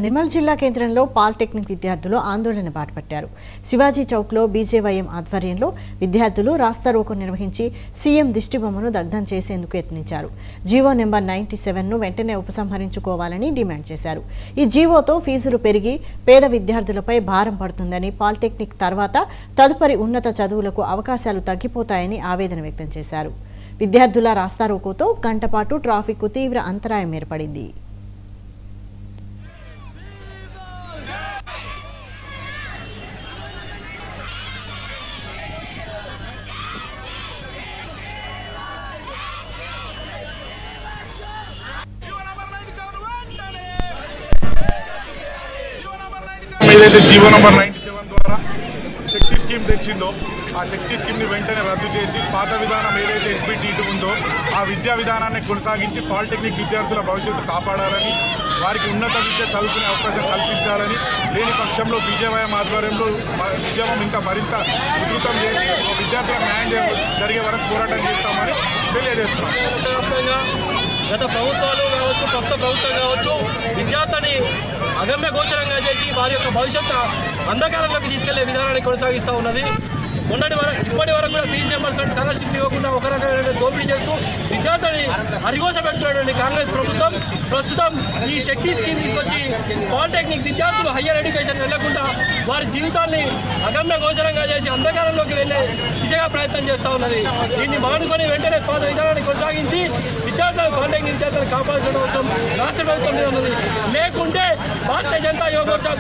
నిర్మల్ జిల్లా కేంద్రంలో పాలిటెక్నిక్ విద్యార్థులు ఆందోళన బాటపట్టారు. శివాజీ చౌక్లో బీజేవైఎం ఆధ్వర్యంలో విద్యార్థులు రాస్తారోకో నిర్వహించి సీఎం దిష్టిబొమ్మను దగ్ధం చేసేందుకు యత్నించారు. జీవో నెంబర్ 97ను వెంటనే ఉపసంహరించుకోవాలని డిమాండ్ చేశారు. ఈ జీవోతో ఫీజులు పెరిగి పేద విద్యార్థులపై భారం పడుతుందని, పాలిటెక్నిక్ తర్వాత తదుపరి ఉన్నత చదువులకు అవకాశాలు తగ్గిపోతాయని ఆవేదన వ్యక్తం చేశారు. విద్యార్థుల రాస్తారోకోతో గంటపాటు ట్రాఫిక్కు తీవ్ర అంతరాయం ఏర్పడింది. ఏదైతే జీవో నంబర్ 97 ద్వారా శక్తి స్కీమ్ తెచ్చిందో ఆ శక్తి స్కీమ్ని వెంటనే రద్దు చేసి పాత విధానం ఏదైతే ఎస్బిటి ఉందో ఆ విద్యా విధానాన్ని కొనసాగించి పాలిటెక్నిక్ విద్యార్థుల భవిష్యత్తు కాపాడాలని, వారికి ఉన్నత విద్య చదువుకునే అవకాశం కల్పించాలని, లేని పక్షంలో బీజేవైఎం ఆధ్వర్యంలో ఉద్యమం ఇంకా మరింత ఉధృతం చేసి విద్యార్థుల న్యాయం జరిగే వరకు పోరాటం చేస్తామని తెలియజేస్తున్నాం. గత ప్రభుత్వాలు కావచ్చు, ప్రస్తుత ప్రభుత్వం కావచ్చు, విద్యార్థిని అగమ్య గోచరంగా చేసి వారి యొక్క భవిష్యత్తు అంధకారంలోకి తీసుకెళ్లే విధానాన్ని కొనసాగిస్తూ ఉన్నది. ఇప్పటి వరకు కూడా ఫీజు రియంబర్స్మెంట్ స్కాలర్షిప్ ఇవ్వకుండా ఒక రకమైన దోపిడీ చేస్తూ విద్యార్థిని అరిగోస పెడుతున్నటువంటి కాంగ్రెస్ ప్రభుత్వం ప్రస్తుతం ఈ శక్తి స్కీమ్ తీసుకొచ్చి పాలిటెక్నిక్ విద్యార్థులు హయ్యర్ ఎడ్యుకేషన్ వెళ్లకుండా వారి జీవితాన్ని అగమ్య గోచరంగా చేసి అంధకారంలోకి వెళ్లే దిశగా ప్రయత్నం చేస్తూ ఉన్నది. దీన్ని మానుకొని వెంటనే పాత విధానాన్ని కొనసాగించి పాలిటెక్నిక్ విద్యార్థులను కాపాడాల్సిన అవసరం రాష్ట్ర ప్రభుత్వం మీద ఉన్నది. లేకుంటే భారతీయ జనతా యువ మోర్చా